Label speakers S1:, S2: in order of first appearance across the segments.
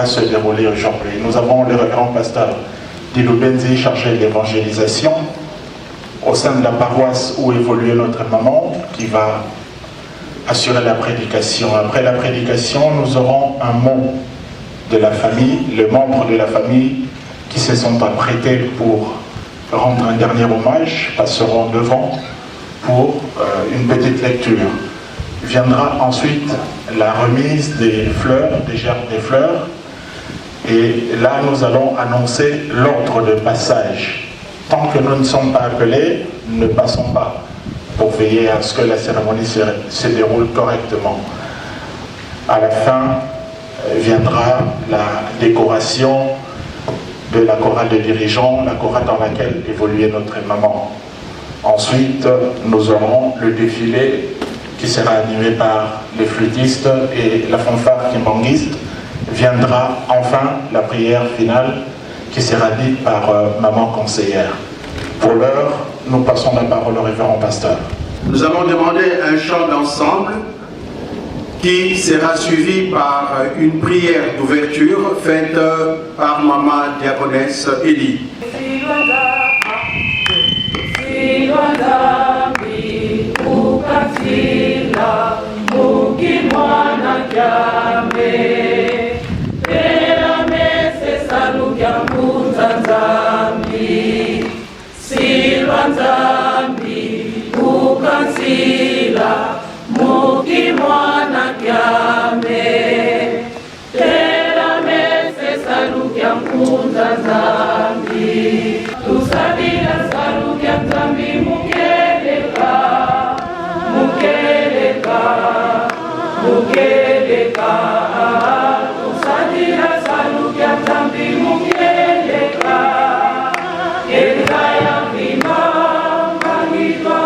S1: se dérouler aujourd'hui. Nous avons le révérend pasteur Dilo Benzi chargé de l'évangélisation au sein de la paroisse où évolue notre maman qui va assurer la prédication. Après la prédication, nous aurons un mot de la famille, les membres de la famille qui se sont apprêtés pour rendre un dernier hommage passeront devant pour une petite lecture. Viendra ensuite la remise des fleurs, des gerbes des fleurs, et là nous allons annoncer l'ordre de passage. Tant que nous ne sommes pas appelés, ne passons pas pour veiller à ce que la cérémonie se déroule correctement. À la fin viendra la décoration de la chorale de dirigeants, la chorale dans laquelle évoluait notre maman. Ensuite, nous aurons le défilé qui sera animé par les flûtistes et la fanfare kimbanguiste. Viendra enfin la prière finale qui sera dite par maman conseillère. Pour l'heure, nous passons la parole au révérend pasteur.
S2: Nous allons demander un chant d'ensemble qui sera suivi par une prière d'ouverture faite par maman diaconesse Élie.
S3: Mukimwana kyame tera mese salukia mkunza zambi tusabila salukia zambi mukeleka mukeleka mukeleka tusabila salukia zambi mukeleka elaya vima mangitwa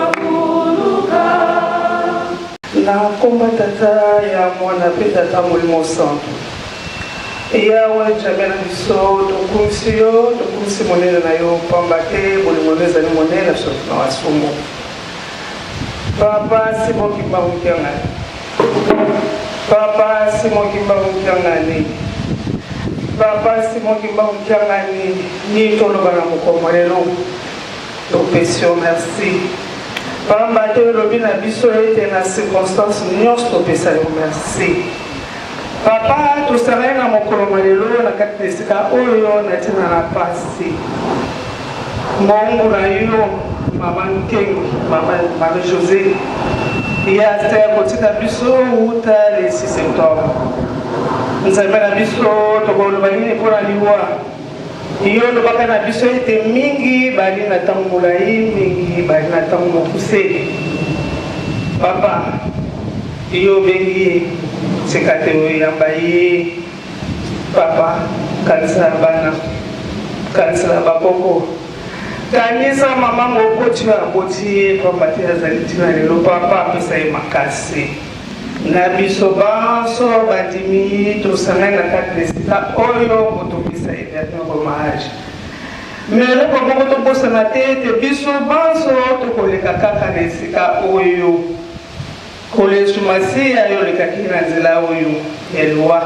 S4: na komba tata ya mwana pe tata molimo santo yawe jambe na biso tokumisi yo tokumisi monene na yo pamba te bolingo no ezali monene biso na wasumu papa simokimba mukiangani papa simokimba mukiangani papa simokimba mukiangani ni toloba na mokoma lelo topesi yo merci pamba te lobi na biso ete na circonstance nyonso topesa yo merci papa tosangani na mokolo malelo na kati na esika oyo na ntina na pasi mongu na yo mama nkengi mama josé ya te kotika biso uta le 6 septembre nzambe na biso tokoloba nini mpona liwa yo lobaka na biso ete mingi bali na ntango molai mingi bali na ntango mokuse papa yo obengi ye seka te oyamba ye papa kanisala bana kanisala bakoko kanisa mama mokoti oyo aboti ye pamba te azali ntina lelo papa apesa ye makasi na biso banso bandimi tosangani na kati na esika oyo kotopesa hommage mais eloko moko tobosana te ete biso banso tokoleka kaka na esika oyo kolesu masiya yo olekaki na nzela oyo ya liwa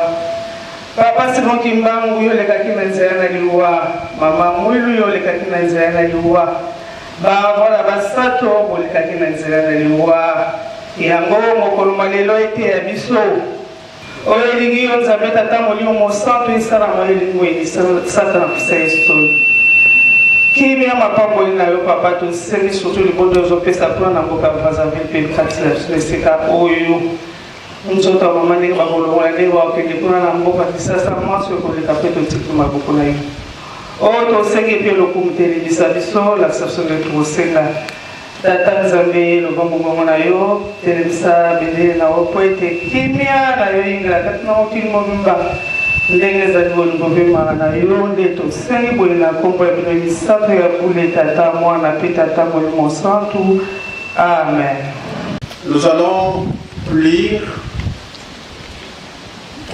S4: papa simoki mbangu yo olekaki na nzela na liwa mama mwilu yo olekaki na nzela na liwa bavola basato bolekaki na nzela na liwa yango mokolo malelo ete ya biso oyo elingi yo nzambe tata molimo santo esalama elingo elisatana mpisa esoni kimia mapamboli na yo papa tosengi surtout libondo ozopesa mpona na mboka brazzaville mpe kati na biso esika oyo nzoto ya mama ndenge bakolongola ndenge bakokende mpona na mboka kisasa mwasi okoleka mpe totiki maboko na yo oyo tosengi mpe lokumu telebisa biso l'accession de tosenga tata nzambe lobongo bongo na yo telebisa bendele na yo po ete kimia na yo yingela kati na mokili mobimba ndenge ezali bolingo bemaka na yo nde tosengi boye na nkombo ya bino misato ya bule tata mwana mpe tata molimo santu amen.
S2: Nous allons lire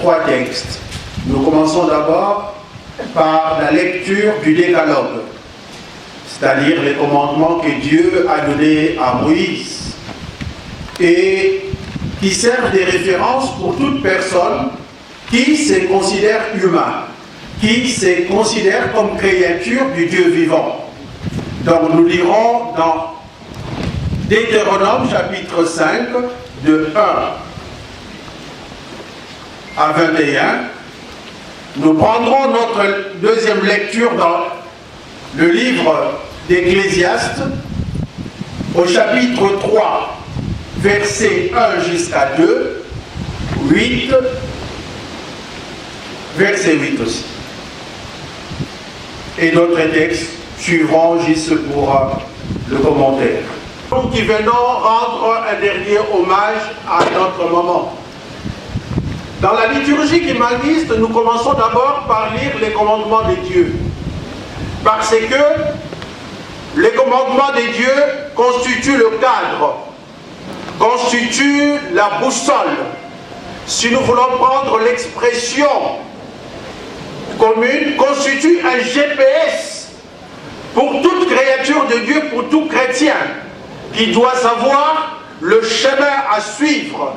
S2: 3 textes. Nous commençons d'abord par la lecture du décalogue, c'est-à-dire les commandements que Dieu a donnés à Moïse et qui servent de référence pour toute personne qui se considère humain, qui se considère comme créature du Dieu vivant. Donc nous lirons dans Deutéronome chapitre 5, de 1 à 21. Nous prendrons notre deuxième lecture dans le livre d'Ecclésiaste, au chapitre 3, versets 1 jusqu'à 2, 8, verset 8 aussi. Et d'autres textes suivront juste pour le commentaire. Nous qui venons rendre un dernier hommage à notre maman. Dans la liturgie kimbanguiste, nous commençons d'abord par lire les commandements de Dieu. Parce que les commandements de Dieu constituent le cadre, constituent la boussole. Si nous voulons prendre l'expression commune, constituent un GPS pour toute créature de Dieu, pour tout chrétien qui doit savoir le chemin à suivre,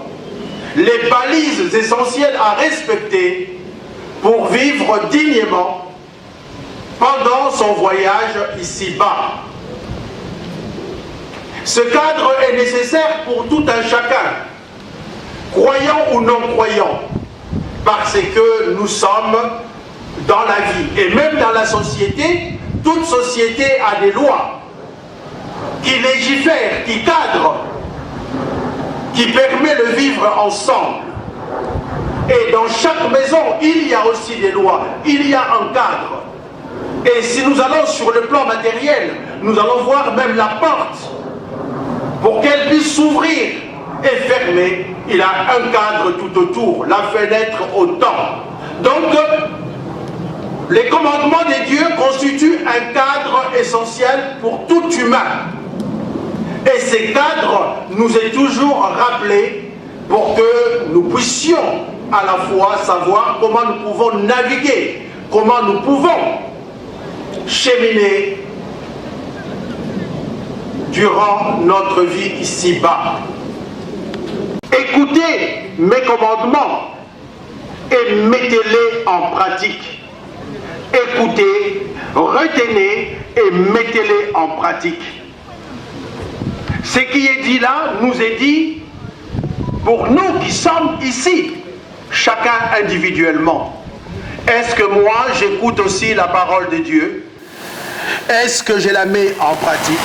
S2: les balises essentielles à respecter pour vivre dignement pendant son voyage ici-bas. Ce cadre est nécessaire pour tout un chacun, croyant ou non croyant, parce que nous sommes dans la vie. Et même dans la société, toute société a des lois qui légifèrent, qui cadrent, qui permettent de vivre ensemble. Et dans chaque maison, il y a aussi des lois, il y a un cadre. Et si nous allons sur le plan matériel, nous allons voir même la porte. Pour qu'elle puisse s'ouvrir et fermer, il a un cadre tout autour, la fenêtre autant. Donc, les commandements de Dieu constituent un cadre essentiel pour tout humain. Et ces cadres nous est toujours rappelé pour que nous puissions à la fois savoir comment nous pouvons naviguer, comment nous pouvons cheminer durant notre vie ici-bas. Écoutez mes commandements et mettez-les en pratique. Écoutez, retenez et mettez-les en pratique. Ce qui est dit là nous est dit pour nous qui sommes ici, chacun individuellement. Est-ce que moi j'écoute aussi la parole de Dieu? Est-ce que je la mets en pratique?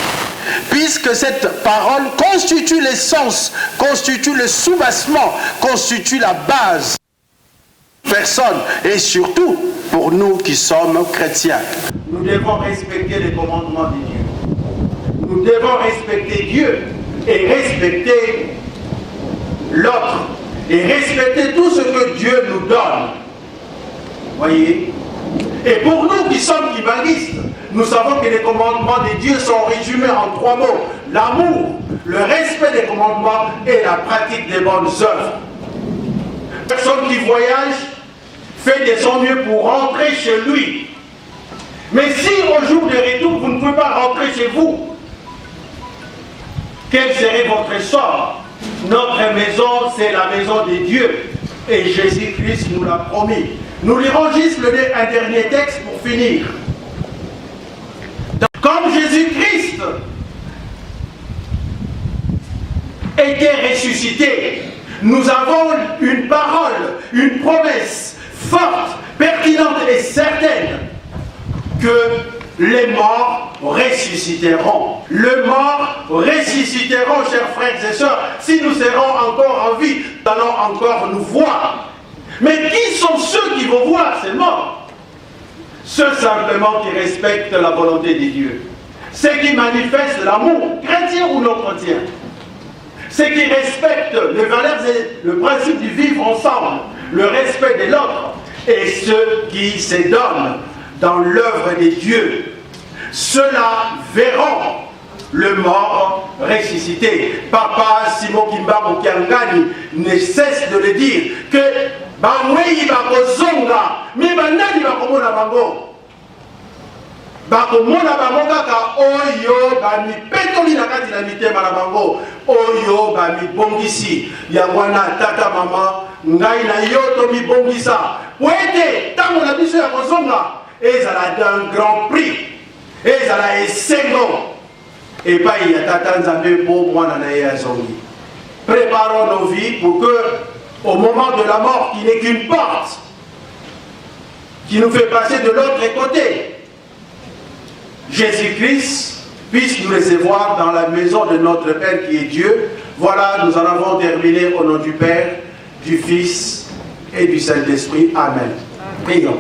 S2: Puisque cette parole constitue l'essence, constitue le soubassement, constitue la base. Personne, et surtout pour nous qui sommes chrétiens. Nous devons respecter les commandements de Dieu. Nous devons respecter Dieu et respecter l'autre. Et respecter tout ce que Dieu nous donne. Voyez? Et pour nous qui sommes kimbanguistes, nous savons que les commandements de Dieu sont résumés en 3 mots. L'amour, le respect des commandements et la pratique des bonnes œuvres. Personne qui voyage fait de son mieux pour rentrer chez lui. Mais si au jour de retour, vous ne pouvez pas rentrer chez vous, quel serait votre sort? Notre maison, c'est la maison de Dieu. Et Jésus-Christ nous l'a promis. Nous lirons juste un dernier texte pour finir. Comme Jésus-Christ était ressuscité, nous avons une parole, une promesse forte, pertinente et certaine que les morts ressusciteront. Les morts ressusciteront, chers frères et sœurs. Si nous serons encore en vie, nous allons encore nous voir. Mais qui sont ceux qui vont voir ces morts? Ceux simplement qui respectent la volonté de Dieu. Ceux qui manifestent l'amour, chrétien ou non chrétien. Ceux qui respectent les valeurs et le principe du vivre ensemble, le respect de l'autre. Et ceux qui se donnent dans l'œuvre de Dieu. Ceux-là verront le mort ressuscité. Papa Simon Kimbangu Kiangani ne cesse de le dire que Bamwei bakozonga, mais banani bakomona bango. Bakomona bango kaka oyo bami petoli na kati na mitema na bango. Oyo bami bongisi. Yangwana tata mama ngai na yo tomibongisa po ete ntango na biso ya kozonga ezala d'un grand prix ezala esengo epai ya tata nzambe mpo mwana na ye azongi. Préparons nos vies pour que au moment de la mort qui n'est qu'une porte qui nous fait passer de l'autre côté, Jésus-Christ puisse nous recevoir dans la maison de notre Père qui est Dieu. Voilà, nous en avons terminé au nom du Père, du Fils et du Saint-Esprit. Amen. Prions.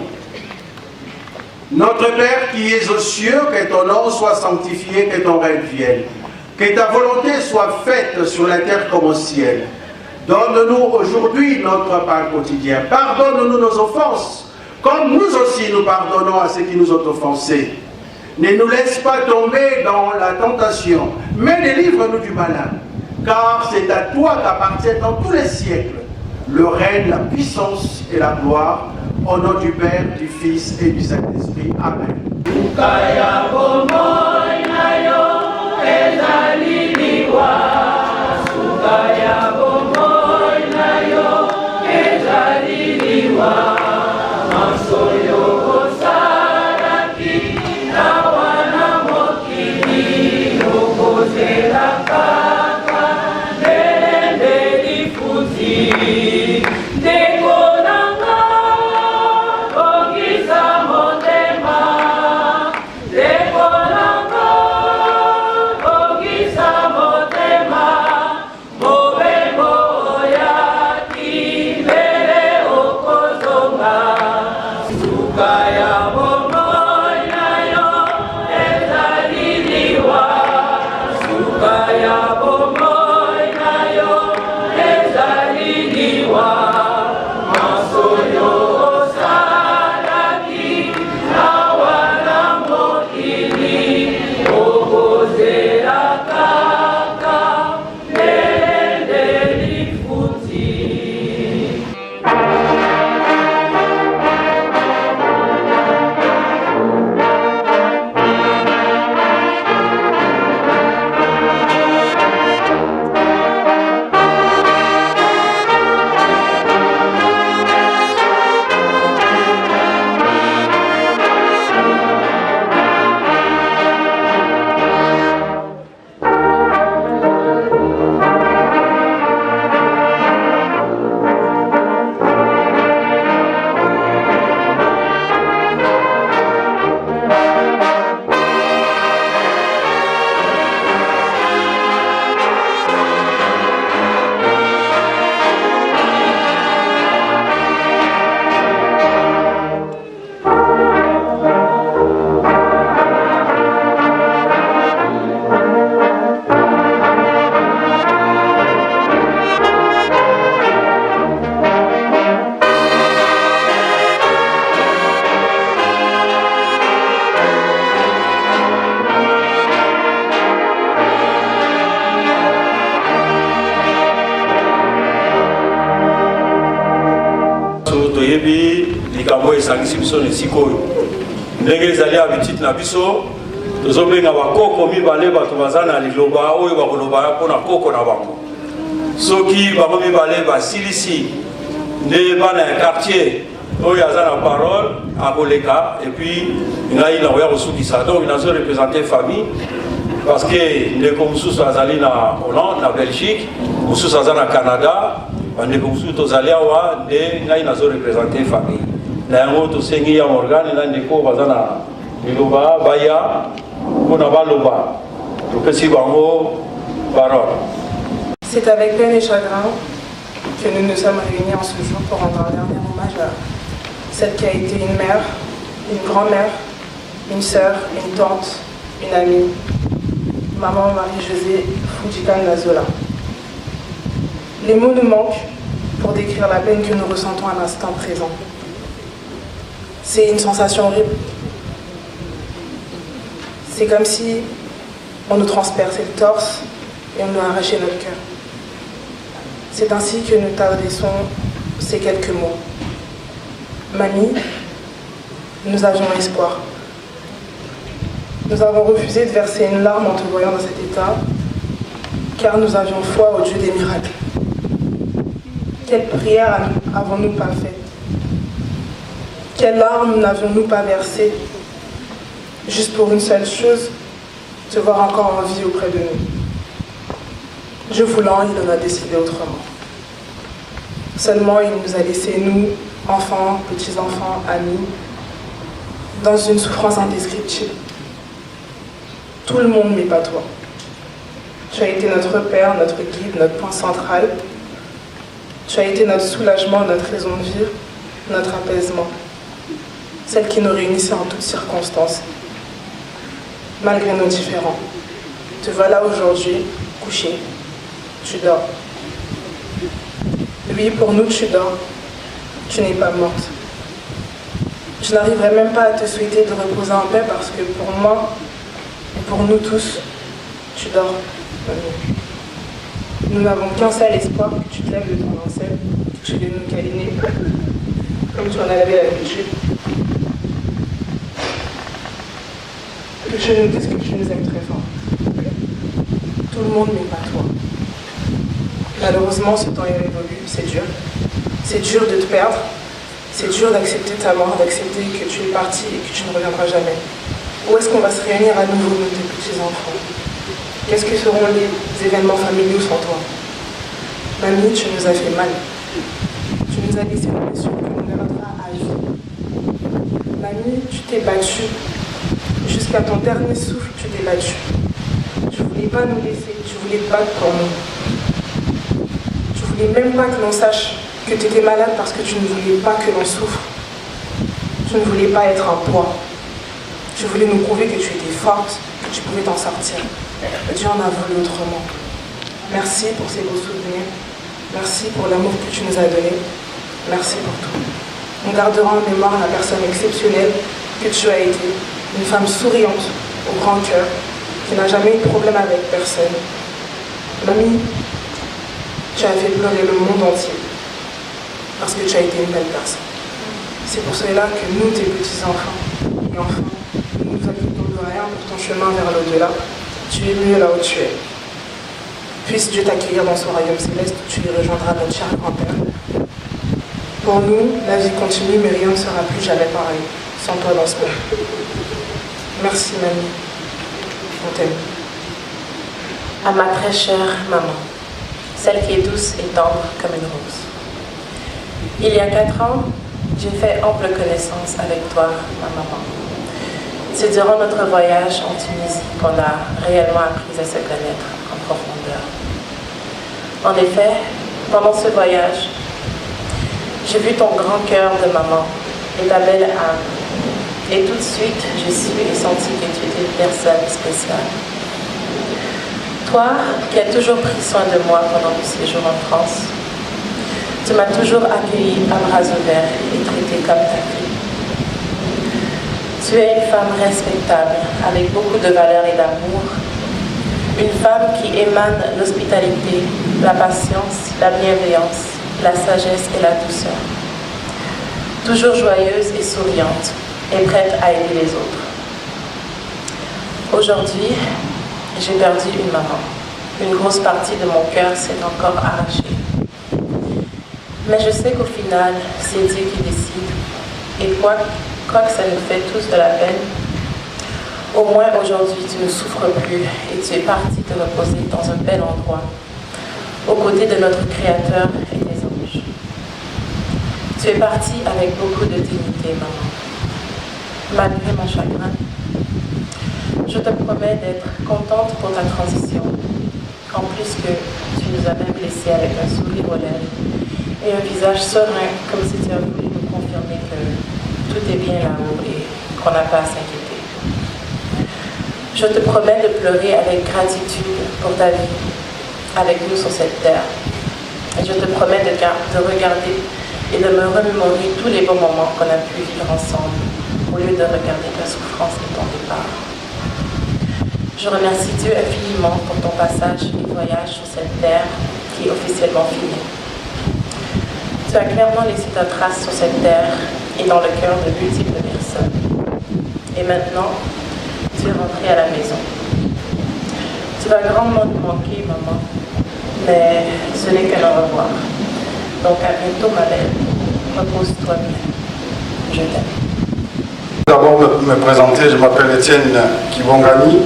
S2: Notre Père qui es aux cieux, que ton nom soit sanctifié, que ton règne vienne. Que ta volonté soit faite sur la terre comme au ciel. Donne-nous aujourd'hui notre pain quotidien. Pardonne-nous nos offenses, comme nous aussi nous pardonnons à ceux qui nous ont offensés. Ne nous laisse pas tomber dans la tentation, mais délivre-nous du malin. Car c'est à toi qu'appartient dans tous les siècles le règne, la puissance et la gloire. Au nom du Père, du Fils et du Saint-Esprit. Amen.
S5: esangisi biso na esika oyo ndenge ezali habitude na biso tozobenga bakoko mibale bato baza na liloba oyo bakoloba mpona koko na bango soki bango mibale basilisi nde bana ya quartier oyo aza na parole akoleka epuis ngai nakoya kosukisa donc nazo représente famille parce que ndeko mosusu azali na Hollande na Belgique mosusu aza na Canada bandeko mosusu tozali awa nde ngai nazo représente famille na yango tosengi ya Morgane na ndeko baza na liloba baya mpona baloba topesi bango parole.
S4: C'est avec peine et chagrin que nous nous sommes réunis en ce jour pour rendre un dernier hommage à celle qui a été une mère, une grand-mère, une sœur, une tante, une amie, maman Marie-Josée Fujika Nazola. Les mots nous manquent pour décrire la peine que nous ressentons à l'instant présent. C'est une sensation horrible. C'est comme si on nous transperçait le torse et on nous arrachait notre cœur. C'est ainsi que nous t'adressons ces quelques mots. Mamie, nous avions espoir. Nous avons refusé de verser une larme en te voyant dans cet état, car nous avions foi au Dieu des miracles. Quelle prière avons-nous pas faite? Quelles larmes n'avions-nous pas versées? Juste pour une seule chose, te voir encore en vie auprès de nous. Dieu voulant, il en a décidé autrement. Seulement, il nous a laissés, nous, enfants, petits-enfants, amis, dans une souffrance indescriptible. Tout le monde, mais pas toi. Tu as été notre Père, notre guide, notre point central. Tu as été notre soulagement, notre raison de vivre, notre apaisement. Celle qui nous réunissait en toutes circonstances, malgré nos différends. Te voilà aujourd'hui, couché. Tu dors. Oui, pour nous, tu dors. Tu n'es pas morte. Je n'arriverai même pas à te souhaiter de reposer en paix parce que pour moi, et pour nous tous, tu dors. Nous n'avons qu'un seul espoir, que tu te lèves de ton ancêtre, que tu viennes nous câliner, comme tu en avais l'habitude. Que tu nous dises que tu nous aimes très fort. Tout le monde, mais pas toi. Malheureusement, ce temps est révolu, c'est dur. C'est dur de te perdre. C'est dur d'accepter ta mort, d'accepter que tu es parti et que tu ne reviendras jamais. Où est-ce qu'on va se réunir à nouveau, nous, tes petits-enfants? Qu'est-ce que seront les événements familiaux sans toi? Mamie, tu nous as fait mal. Tu nous as laissé une blessure que l'on gardera à vie. Mamie, tu t'es battue. Jusqu'à ton dernier souffle, tu t'es battue. Tu ne voulais pas nous laisser, tu voulais te battre pour nous. Tu ne voulais même pas que l'on sache que tu étais malade parce que tu ne voulais pas que l'on souffre. Tu ne voulais pas être un poids. Tu voulais nous prouver que tu étais forte, que tu pouvais t'en sortir. Dieu en a voulu autrement. Merci pour ces beaux souvenirs. Merci pour l'amour que tu nous as donné. Merci pour tout. On gardera en mémoire la personne exceptionnelle que tu as été. Une femme souriante, au grand cœur, qui n'a jamais eu de problème avec personne. Mamie, tu as fait pleurer le monde entier. Parce que tu as été une belle personne. C'est pour cela que nous, tes petits-enfants et enfants, nous nous inquiétons de rien pour ton chemin vers l'au-delà. Tu es mieux là où tu es. Puisse Dieu t'accueillir dans son royaume céleste où tu y rejoindras notre cher grand-père. Pour nous, la vie continue, mais rien ne sera plus jamais pareil sans toi dans ce monde. Merci, mamie. On t'aime.
S6: À ma très chère maman, celle qui est douce et tendre comme une rose. Il y a 4 ans, j'ai fait ample connaissance avec toi, ma maman. C'est durant notre voyage en Tunisie qu'on a réellement appris à se connaître en profondeur. En effet, pendant ce voyage, j'ai vu ton grand cœur de maman et ta belle âme. Et tout de suite, j'ai su et senti que tu étais une personne spéciale. Toi, qui as toujours pris soin de moi pendant mon séjour en France, tu m'as toujours accueilli à bras ouverts et traité comme ta fille. Tu es une femme respectable, avec beaucoup de valeur et d'amour. Une femme qui émane l'hospitalité, la patience, la bienveillance, la sagesse et la douceur. Toujours joyeuse et souriante, et prête à aider les autres. Aujourd'hui, j'ai perdu une maman. Une grosse partie de mon cœur s'est encore arrachée. Mais je sais qu'au final, c'est Dieu qui décide. Et quoi que ça nous fait tous de la peine, au moins aujourd'hui, tu ne souffres plus et tu es parti te reposer dans un bel endroit, aux côtés de notre Créateur et des anges. Tu es parti avec beaucoup de dignité, maman. Malgré mon chagrin, je te promets d'être contente pour ta transition. En plus que tu nous as même laissé avec un sourire aux lèvres et un visage serein, comme si tu as voulu nous confirmer que tout est bien là-haut et qu'on n'a pas à s'inquiéter. Je te promets de pleurer avec gratitude pour ta vie avec nous sur cette terre. Et je te promets de regarder et de me remémorer tous les bons moments qu'on a pu vivre ensemble, au lieu de regarder ta souffrance et ton départ. Je remercie Dieu infiniment pour ton passage et voyage sur cette terre qui est officiellement finie. Tu as clairement laissé ta trace sur cette terre et dans le cœur de multiples personnes. Et maintenant, tu es rentrée à la maison. Tu vas grandement nous manquer, maman, mais ce n'est qu'un au revoir. Donc à bientôt ma belle. Repose-toi bien. Je t'aime.
S7: D'abord me présenter, je m'appelle Étienne Kibongani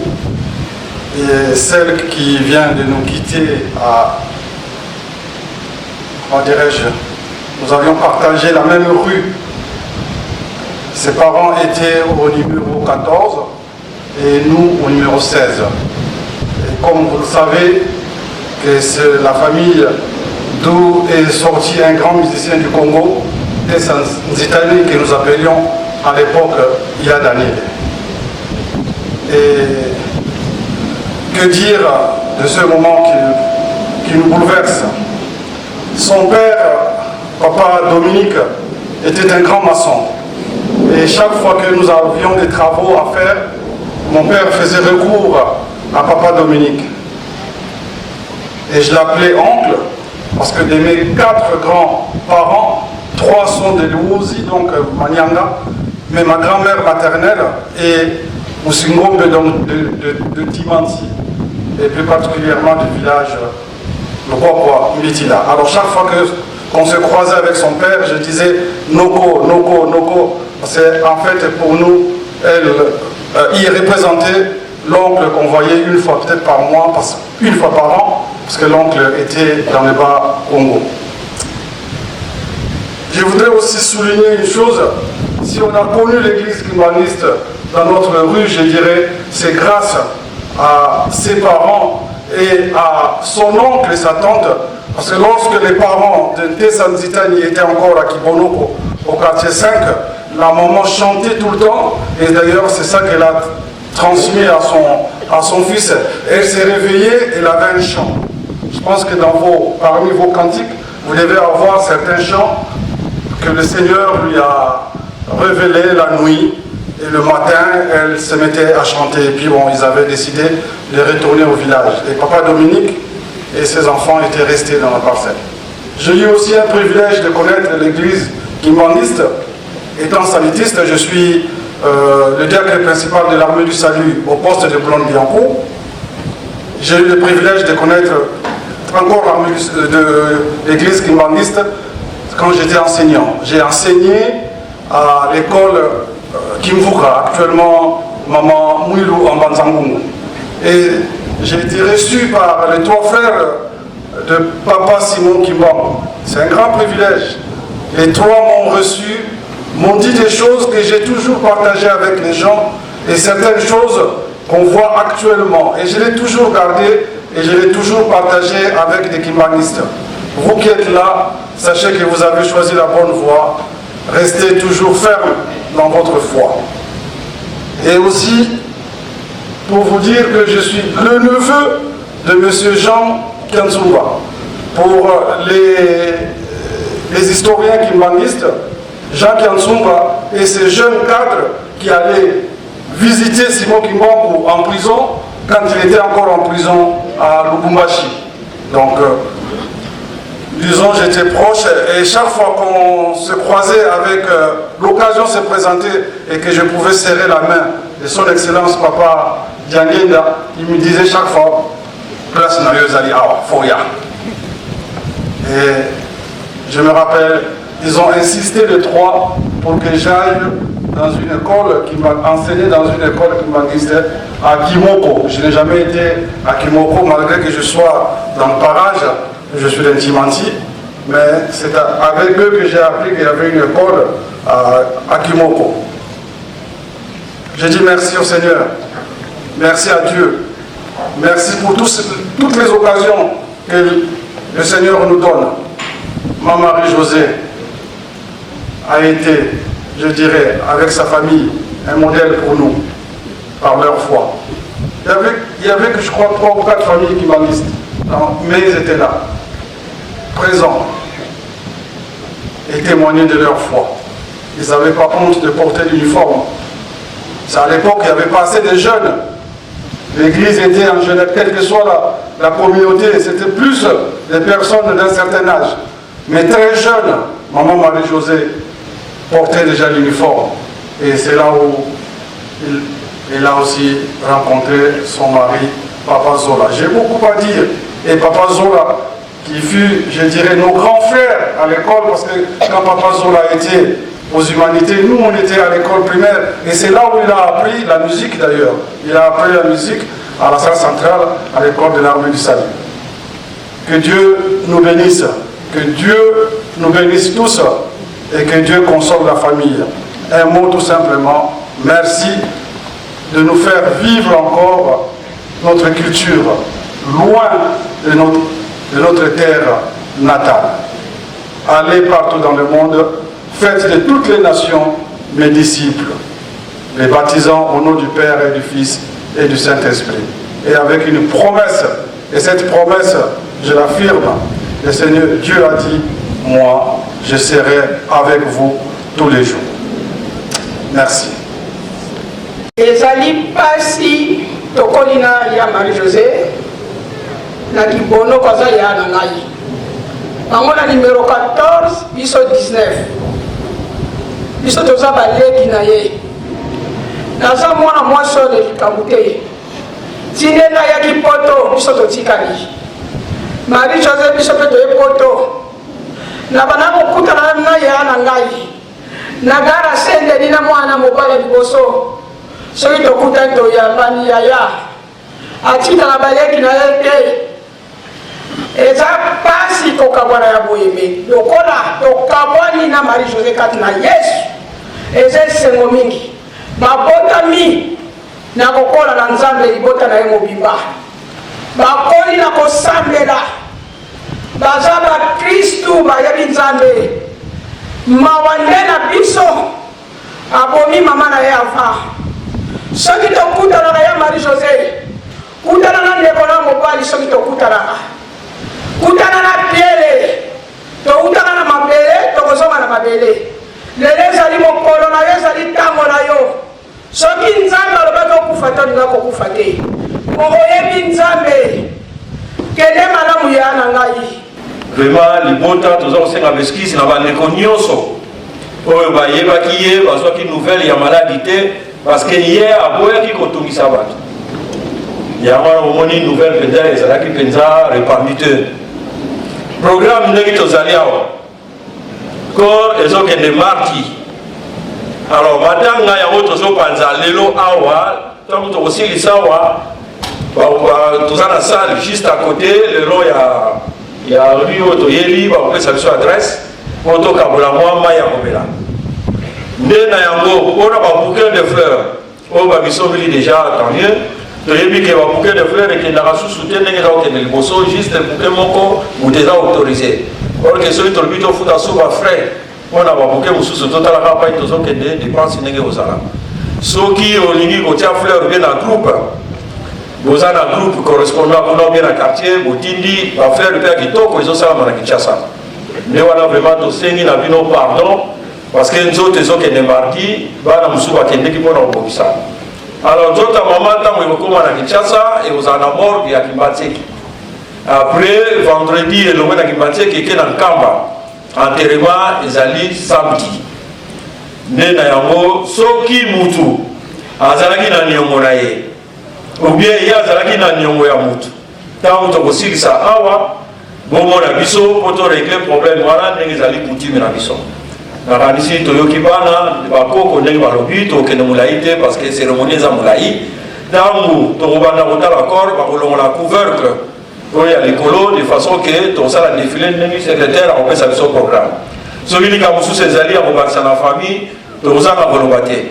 S7: et celle qui vient de nous quitter à, comment dirais-je, nous avions partagé la même rue. Ses parents étaient au numéro 14 et nous au numéro 16. Et comme vous le savez, que c'est la famille d'où est sorti un grand musicien du Congo, Tessa Nzitani, que nous appelions à l'époque Yadani. Et que dire de ce moment qui nous bouleverse? Son père, papa Dominique, était un grand maçon. Et chaque fois que nous avions des travaux à faire, mon père faisait recours à papa Dominique. Et je l'appelais oncle, parce que de mes 4 grands-parents, 3 sont de Luozi, donc Manyanga, mais ma grand-mère maternelle est Moussingombe, donc de Timanti, et plus particulièrement du village de Kwakwa, Militila. Alors chaque fois qu'on se croisait avec son père, je disais Noko, Noko, Noko. C'est en fait pour nous, il représentait l'oncle qu'on voyait une fois peut-être par mois, une fois par an, parce que l'oncle était dans le bas Congo. Je voudrais aussi souligner une chose, si on a connu l'église kimbaniste dans notre rue, je dirais, c'est grâce à ses parents et à son oncle et sa tante, parce que lorsque les parents de Tessa Nzitani étaient encore à Kibonoko, au quartier 5, la maman chantait tout le temps, et d'ailleurs c'est ça qu'elle a transmis à son fils. Elle s'est réveillée, elle avait un chant. Je pense que parmi vos cantiques, vous devez avoir certains chants que le Seigneur lui a révélés la nuit, et le matin, elle se mettait à chanter. Et puis bon, ils avaient décidé de retourner au village. Et papa Dominique et ses enfants étaient restés dans la parcelle. J'ai eu aussi un privilège de connaître l'église kimbaniste. Étant sanitiste, je suis le diacre principal de l'armée du salut au poste de Blonde-Bianco. J'ai eu le privilège de connaître encore l'armée de l'église kimbaniste quand j'étais enseignant. J'ai enseigné à l'école Kimvuka, actuellement Maman Mouilou en Banzangungu. Et j'ai été reçu par les 3 frères de papa Simon Kimbangu. C'est un grand privilège. Les 3 m'ont reçu, m'ont dit des choses que j'ai toujours partagées avec les gens et certaines choses qu'on voit actuellement. Et je l'ai toujours gardé et je l'ai toujours partagé avec des kimbangistes. Vous qui êtes là, sachez que vous avez choisi la bonne voie. Restez toujours ferme dans votre foi. Et aussi, pour vous dire que je suis le neveu de M. Jean Kianzouba. Pour les historiens kimbangistes, Jean Kianzouba et ces jeunes cadres qui allaient visiter Simon Kimbangu en prison quand il était encore en prison à Lubumbashi. Donc, disons, j'étais proche et chaque fois qu'on se croisait avec l'occasion se présentait et que je pouvais serrer la main de son excellence papa Diangenda, il me disait chaque fois place Nayozali Awa, Foya. Et je me rappelle, ils ont insisté les 3 pour que j'aille dans une école qui m'a enseigné dans une école qui m'existait à Kimoko. Je n'ai jamais été à Kimoko malgré que je sois dans le parage. Je suis d'Intimanti, mais c'est avec eux que j'ai appris qu'il y avait une école à Kimoko. Je dis merci au Seigneur, merci à Dieu, merci pour toutes les occasions que le Seigneur nous donne. Ma Marie-Josée a été, je dirais, avec sa famille, un modèle pour nous, par leur foi. Il y avait que je crois 3 ou 4 familles kimbangistes, mais ils étaient là, présents, et témoignaient de leur foi. Ils n'avaient pas honte de porter l'uniforme. C'est à l'époque, il n'y avait pas assez de jeunes. L'église était en jeunesse, quelle que soit la communauté, c'était plus des personnes d'un certain âge. Mais très jeune, maman Marie-Josée portait déjà l'uniforme. Et c'est là où il a aussi rencontré son mari, Papa Zola. J'ai beaucoup à dire. Et Papa Zola, qui fut, je dirais, nos grands frères à l'école, parce que quand Papa Zola était aux humanités, nous on était à l'école primaire, et c'est là où il a appris la musique d'ailleurs. Il a appris la musique à la salle centrale, à l'école de l'armée du salut. Que Dieu nous bénisse, que Dieu nous bénisse tous, et que Dieu console la famille. Un mot tout simplement, merci de nous faire vivre encore notre culture, loin de notre terre natale. Allez partout dans le monde, faites de toutes les nations mes disciples, les baptisant au nom du Père et du Fils et du Saint-Esprit. Et avec une promesse, et cette promesse, je l'affirme, le Seigneur Dieu a dit, moi, je serai avec vous tous les jours. Merci.
S8: ezali pasi tokoli na ya Marie-José na libono kaza ya na ngai bango na numéro 14 biso 19 biso toza baleki na ye naza mwana mwasi oyo likambo te tinde nayaki poto biso totikali Marie-José biso mpe toye poto na bana kokutana na ya na ngai na gara sendeli na mwana mobali liboso soki tokutani toyambani yaya atikala baleki na ye te eza pasi kokabwana ya boyeme lokola tokabwani na Marie-José kati na Yesu eza esengo mingi babotami na kokola na Nzambe libota na ye mobimba bakoli na kosambela baza bakristu bayebi Nzambe mawa nde na biso abomi mama na ye ava soki tokutana na ya Marie-José kutana na ndeko na mobali soki tokutanaka kutana na piele toutana na mabele tokozonga na mabele lelo ezali mokolo na yo ezali ntango na yo soki Nzambe alobaki okufa te olinga kokufa te oyebi Nzambe kende malamu ya na ngai
S5: vraiment libota toza kosenga beskisi na bandeko nyonso oyo bayebaki ye bazwaki nouvelle ya maladi te parce que ye aboyaki kotungisa bato yango wana omoni nouvelle mpenza ezalaki mpenza répandue te programme ndenge tozali awa corps ezokende mardi alors matanga yango tozopanza lelo awa ntango tokosilisa awa toza na salle juste à côté lelo ya rue oyo toyebi bakopesa biso adresse po tokabola mwa mai ya komela nde na yango mpona babouquin de fleurs oyo babisobeli déjà tant mieux toyebi ke babouquin de fleurs ekendaka susu te ndenge eza kokende liboso juste bouquin moko moto eza autorisé or ke soki tolobi tofuta so bafrais mpona babouquin mosusu totalaka pai tozokende dépense ndenge ozala soki olingi kotia fleur bien na groupe boza na groupe correspondant kuna bien na quartier botindi bafleur mpe ya kitoko ezosalama na Kinshasa nde wana vraiment tosengi na bino pardon parce que nzoto ezokende mardi bana mosusu bakendeki mpona kobongisa alors nzoto ya mama ntango ekokóma na Kinshasa ekozala na morgue ya Kimbanzeki après vendredi elongwe na Kimbanzeki eke na Nkamba enterrement ezali samedi nde na yango soki mutu azalaki na niongo na ye ou bien ye azalaki na niongo ya mutu ntango tokosilisa awa bomona biso po toregle problème wana ndenge ezali coutume na biso nakanisi toyoki bana bakoko ndenge balobi tokende molai te parce que cérémonie eza molai ntango tokobanda kotala corps bakolongola couvercle oyo ya likolo de façon ke tosala défilé ndenge secrétaire akopesa biso programme soki likambo mosusu ezali ya kobakisa na famille tokozanga koloba te.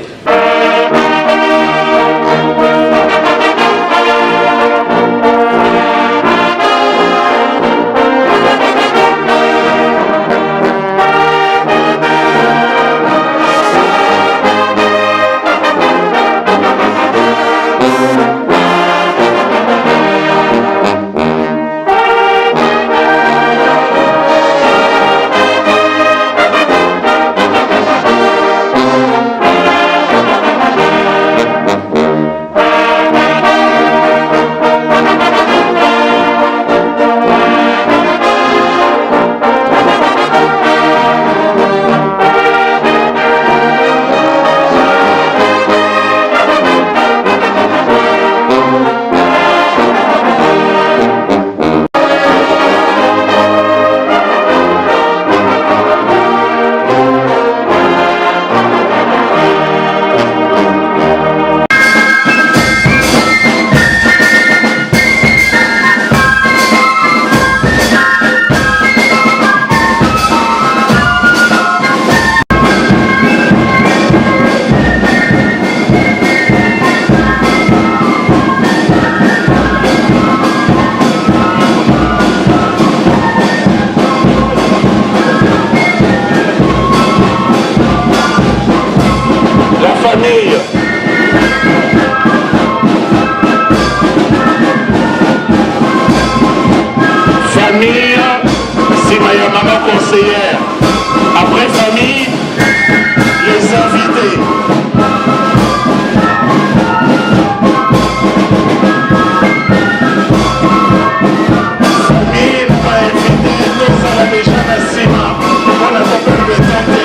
S1: conseillères. Après famille, les invités. Famille va inviter nos amis déjà Nassima. On a pas de santé.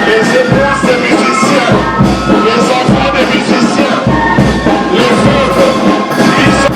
S1: Les épouses des musiciens, les enfants des musiciens, les autres, ils sont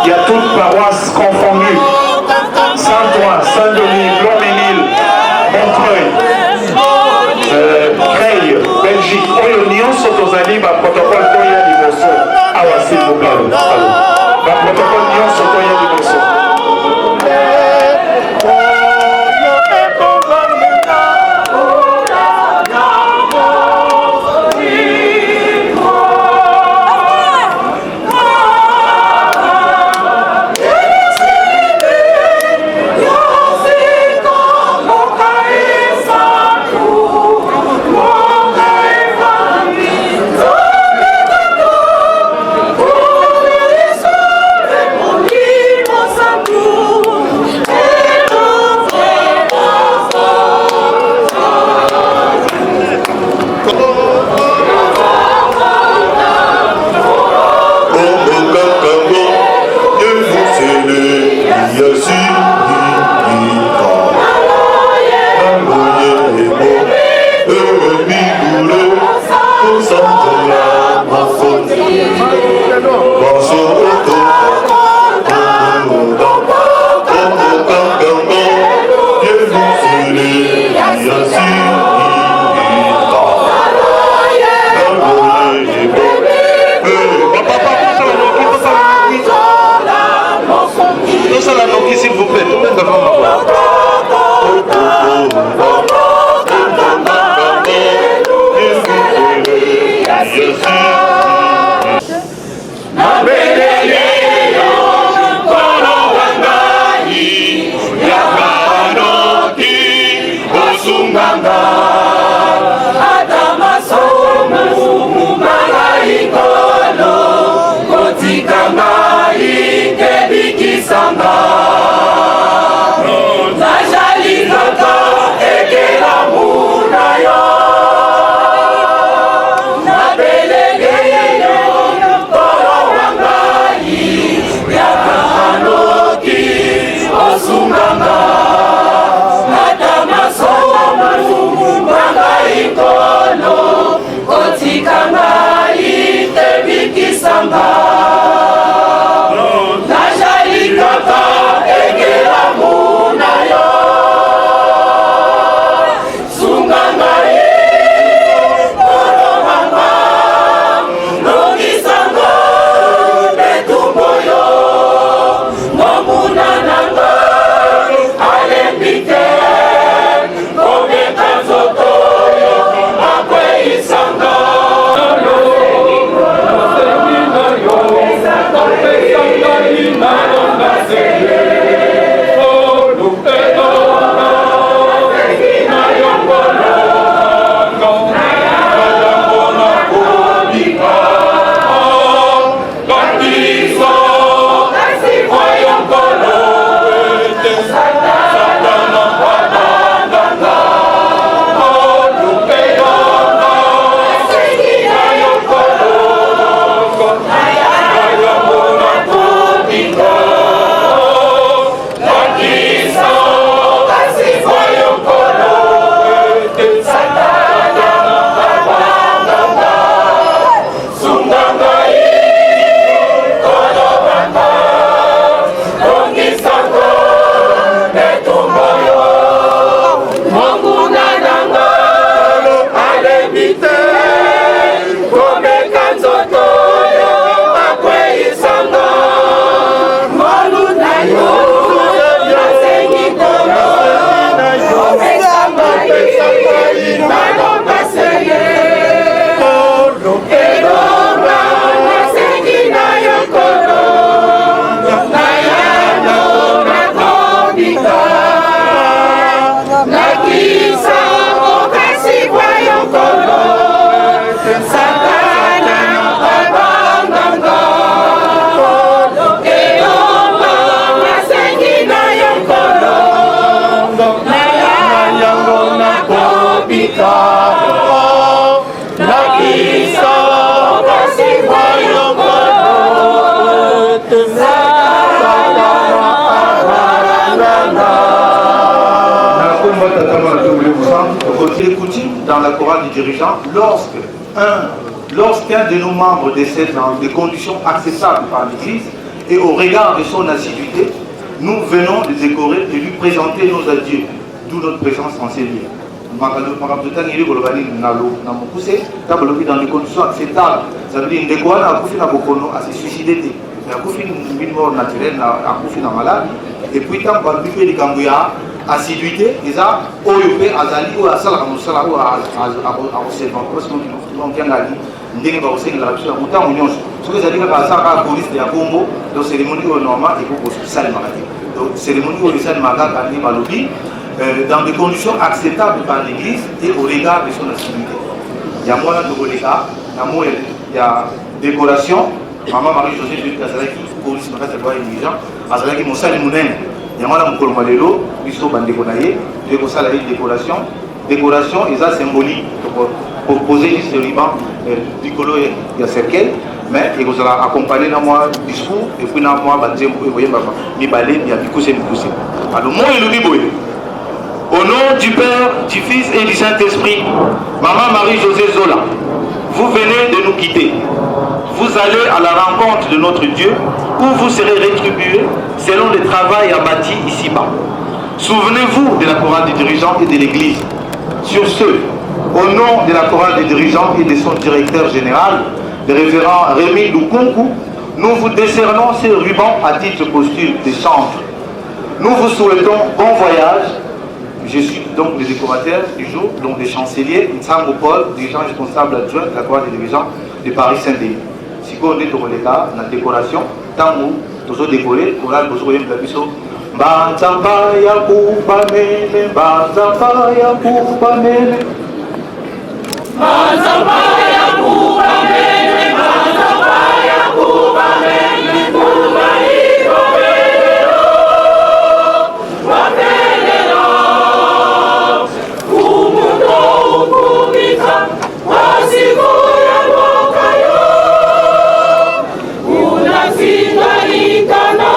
S1: Il y a toutes paroisses confondues. Saint-Ouen, Saint-Denis, Blanc-Ménil, Montreuil, Creil, Belgique. Oyo nyonso tozali ba protocole toya liboso. Awa s'il vous plaît. Ba protocole nyonso toya liboso. S'il vous plaît, tout le monde devant moi.
S9: Les coutumes dans la chorale du dirigeant, lorsqu'un de nos membres décède dans des conditions acceptables par l'Église, Et au regard de son assiduité, nous venons de décorer, de lui présenter nos adieux, d'où notre présence en ces lieux. Dans des conditions acceptables, ça veut dire une décoration à se suicider, une mort naturelle, à malade, et puis tant qu'on peut faire des cambouillards, assiduité, déjà, au Yopé, à Zali, ou à Salah, ou à Océan, parce qu'on vient d'aller, on dit que va aussi la rapture, on t'a union. Ce que ça dit que ça a police de Congo, donc cérémonie normale, et pour ça le matin. Donc cérémonie au lycée de Maga, Kandi Malobi, dans des conditions acceptables par l'Église et au regard de son assiduité. Il y a moins de Goleka, il y a décoration, Maman Marie-Josée, je dis que ça police, Maga, c'est pas une dirigeant, Azalaki Moussa Mounen. Il y a un colmalelo, il y a une décoration, et ça symbolique pour poser ce ruban du colo, il y a cercueil, mais il y a accompagné dans moi discours, et puis dans moi, il y a Bikoussé. Alors, moi, il dit, au nom du Père, du Fils et du Saint-Esprit, Maman Marie-Josée Zola, vous venez de nous quitter. Vous allez à la rencontre de notre Dieu, où vous serez rétribués selon le travail abattu ici-bas. Souvenez-vous de la chorale des dirigeants et de l'Église. Sur ce, au nom de la chorale des dirigeants et de son directeur général, le révérend Rémi Lukunku, nous vous décernons ces rubans à titre posthume de chantre. Nous vous souhaitons bon voyage. Je suis donc le décorateur du jour, donc le chancelier, Nsango Paul, dirigeant responsable adjoint de la chorale des dirigeants de Paris-Saint-Denis. Si on est dans la décoration, tant que nous avons décoré, on a besoin de la mission. Banzamba ya kubamele, banzamba ya kubamele.
S3: Banzamba ya kubamele, banzamba ya kubamele, kubaiko belelo, wabelelo, kumundo ukumika, wasiku ya mokayo, unasingalikana.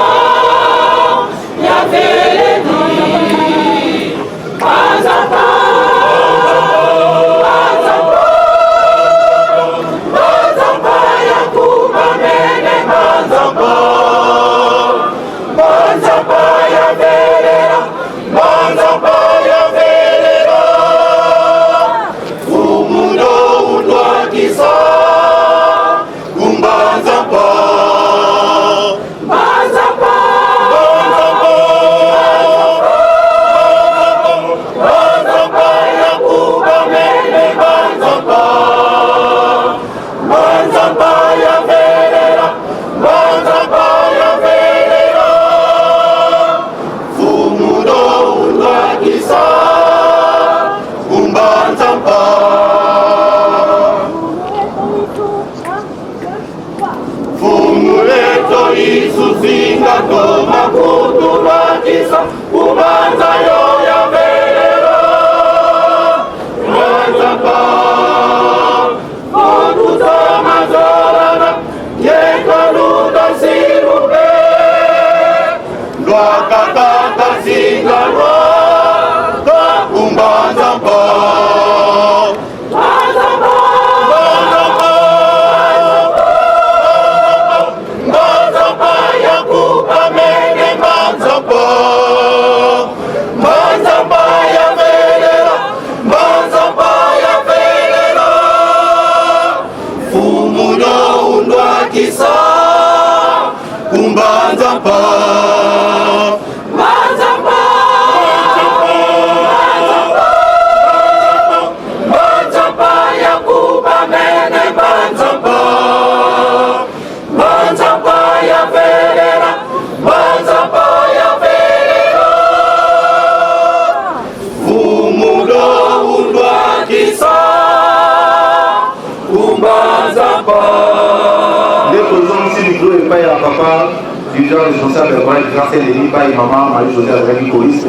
S9: Responsable de la grâce et de par maman Marie-Josée Azaki Police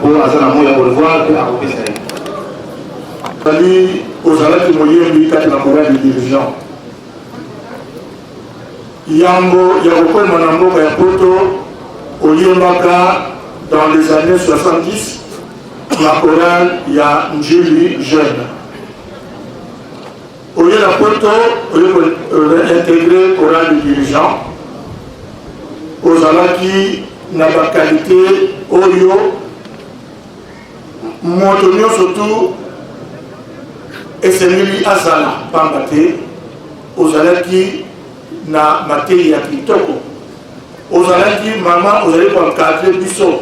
S9: pour Azanamo et Revoir et à Opésa.
S10: Salut aux arrêts de moyen militaire de la chorale des dirigeants. Yambo, Yaboko et Manambo et Poto, au Yembaka, dans les années 70, la chorale, il y a Njili jeune. Au Yelapoto, intégré chorale des dirigeants. ozalaki na bakalite oyo moto nyonso tu esengeli azala pamba te ozalaki na matei ya kitoko, ozalaki mama ozali koencadre biso,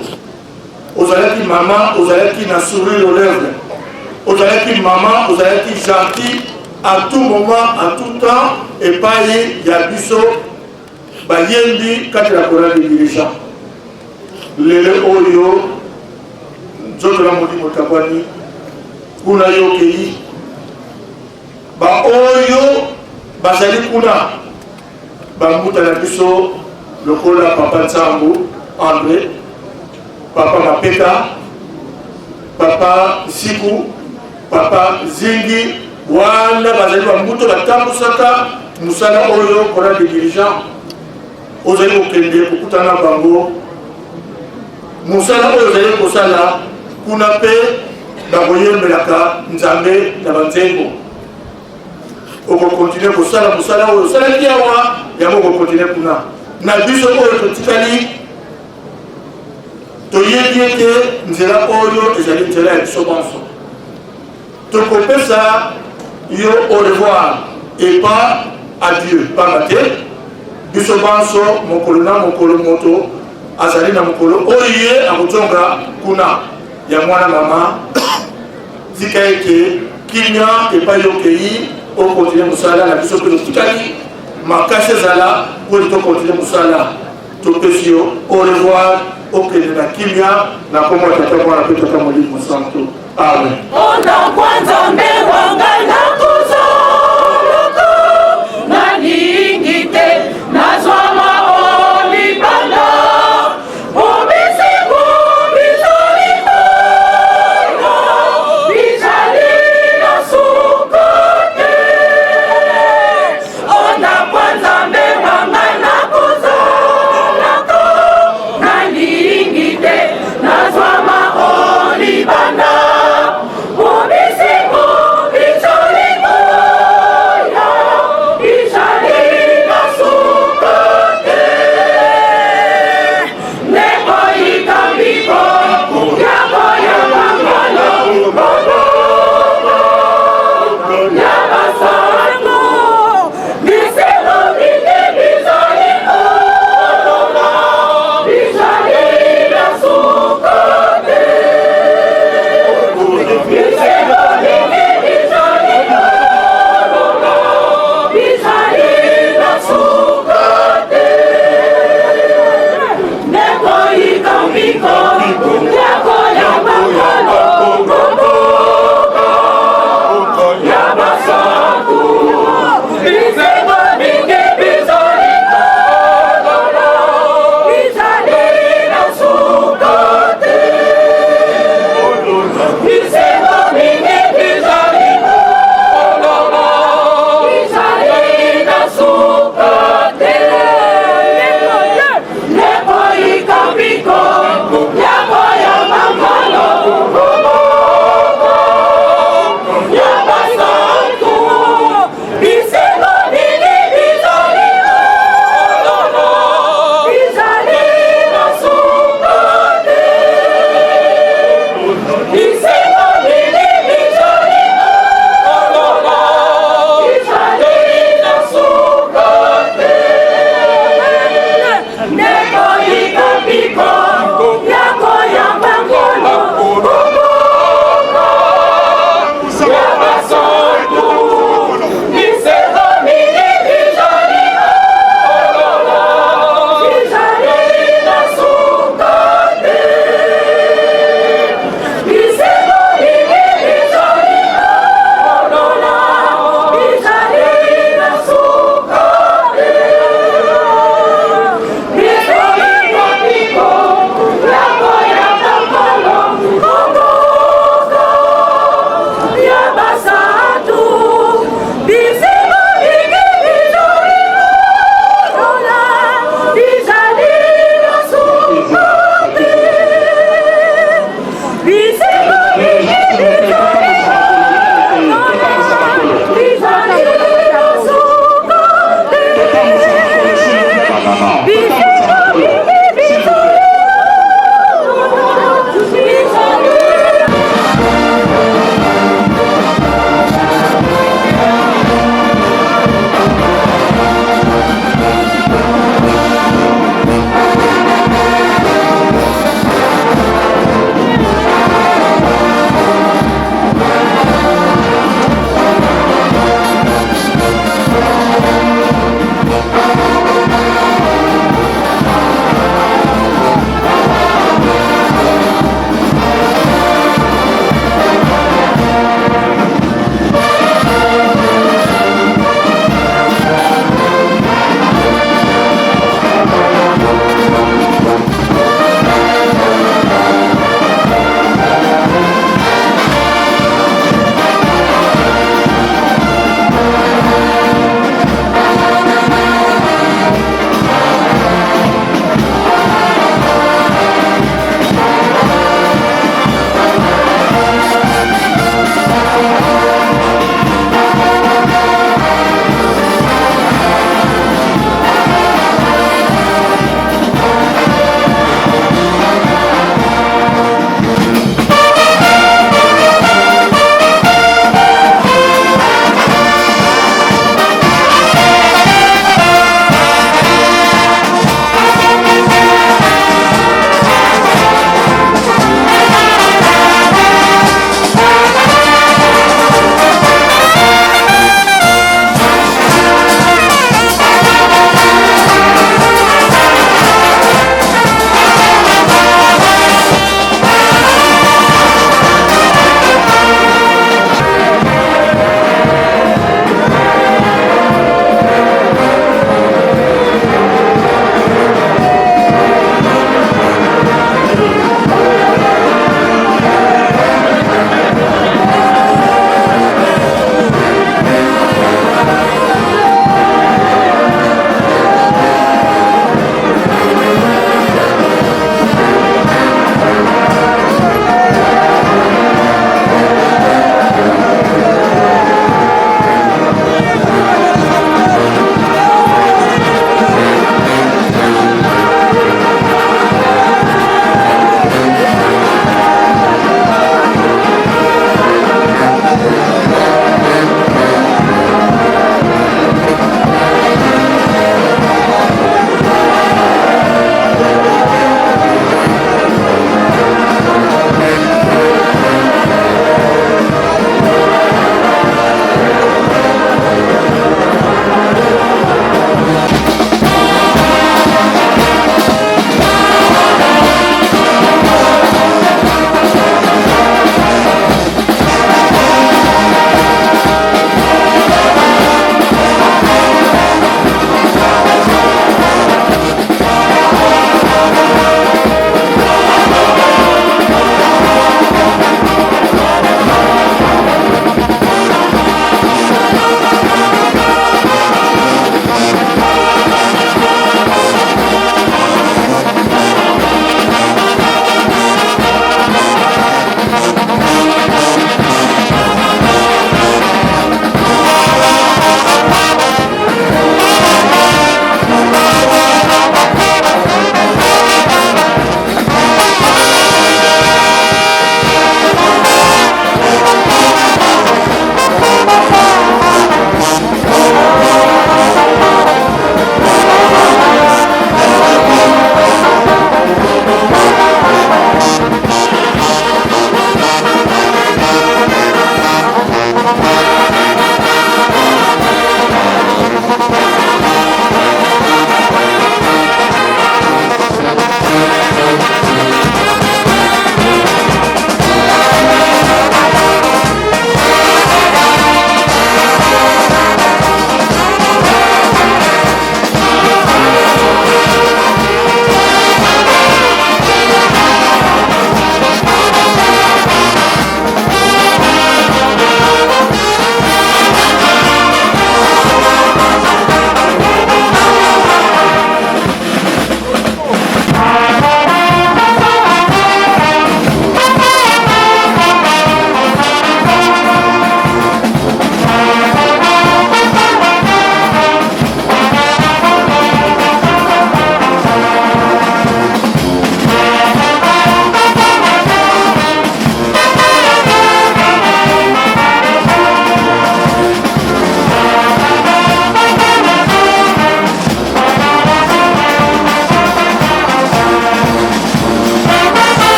S10: ozalaki mama ozalaki na sourire aux lèvres, ozalaki mama ozalaki gentil à tout moment, à tout temps, epai ya biso bayembi kati la chorale de dirigeants. Lelo oyo nzoto la molimo tabani kuna yokei ba oyo bazali kuna bambuta na biso lokola papa Nsambu André, papa Mapeka, papa Siku, papa Zingi, wana bazali bambuta batambusaka musala oyo chorale de dirigeants. Ozali kokende kokutana bango musala oyo ozali kosala kuna mpe bakoyembelaka nzambe na banzengo. Okokontinue kosala musala oyo osalaki awa yango okokontinue kuna na biso oyo totikali toyebi ete nzela oyo ezali nzela ya biso banso. Tokopesa yo au revoir et pas adieu pamba te biso banso mokolo na mokolo moto azali na mokolo oyo ye akotonga kuna ya mwana mama tika ete kimia epai yokei okontinue mosala na biso mpe totikali makasi ezala po tokontinue mosala topesi yo au revoir okende na kimia na kombo ya tata mwana mpe tata molimo santo amen.
S3: Ona kwanza mbewanga na kuzoloko na ningite na zwama oli bala ubisiku bizali kono bizali na sukote. Ona kwanza mbewanga na kuzoloko na ningite na zwama oli bala ubisiku bizali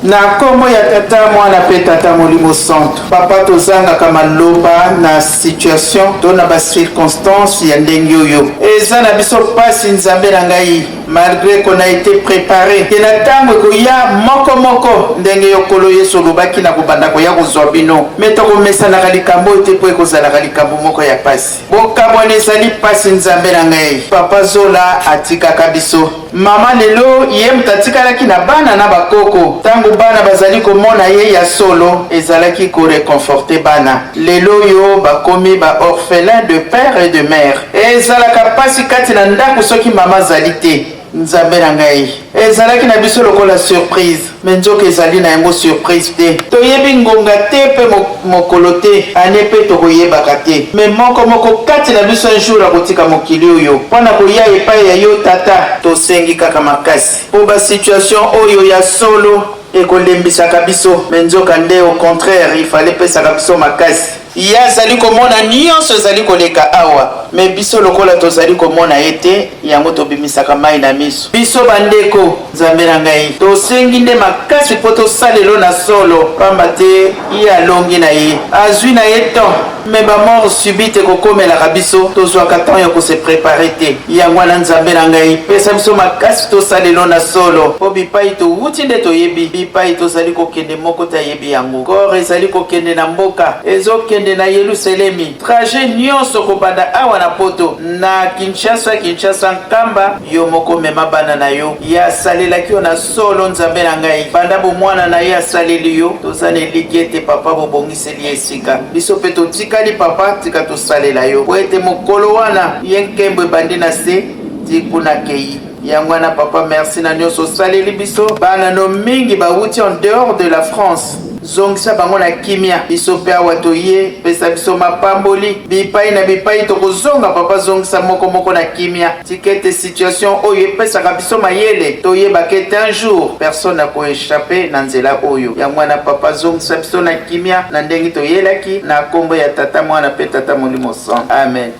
S11: na kombo ya tata mwana pe tata molimo santo papa tozanga kama loba na situation to na ba circonstance ya ndenge oyo eza na biso pasi nzambe na ngai malgré qu'on a été préparé te na tango koya moko moko ndenge yokolo yesu lobaki na kobanda koya kozwa bino me tokomesanaka likambo te po ekozalaka likambo moko ya pasi bokabwana ezali pasi nzambe na ngai papa zola atikaka biso mama lelo ye moto atikalaki na bana na bakoko ntango bana bazali komona ye ya solo ezalaki koreconforte bana lelo yo bakomi baorphelin de père et de mère ezalaka pasi kati na ndako soki mama azali te nzambe na ngai ezalaki na biso lokola surprise me nzoka ezali na yango surprise te toyebi ngonga te mpe mokolo te ane mpe tokoyebaka te me moko kati na biso un jour akotika mokili oyo mpona koya epai ya yo tata tosengi kaka makasi mpo basituation oyo ya solo ekolembisaka biso me nzoka nde au contraire ifale pesaka biso makasi ye azali komona nyonso ezali koleka awa me biso lokola tozali komona ye te yango tobimisaka mai na miso biso bandeko nzambe na ngai tosengi nde makasi mpo tosalelo na solo pamba te ye alongi na ye azwi na ye temps me bamort subite ekokomelaka biso tozwaka temps ya kose prepare te yango wana nzambe na ngai pesa biso makasi tosalelo na solo mpo bipai towuti nde toyebi bipai tozali kokende moko te ayebi yango kor ezali kokende na mboka ezokende na Yerusalemi trajet nyonso kobanda awa na poto na Kinshasa nkamba yo moko mema bana na yo ya salelaki yo na solo nzambe na ngai banda bomwana na ye asaleli yo tozana eliki ete papa bobongiseli esika biso mpe totikali papa tika tosalela yo po ete mokolo wana ye nkembo ebandi na se tikuna kei yango wana papa merci na nyonso osaleli biso bana no mingi bawuti en dehors de la France zongisa bango na kimia biso mpe awa toye pesa biso mapamboli bipai na bipai tokozonga papa zongisa moko na kimia tikete situation oyo epesaka biso mayele toyebaka ete un jour personne akoéchappe na nzela oyo yango wana papa zongisa biso na kimia na ndenge toyelaki na kombo ya tata mwana mpe tata molimo santo amen.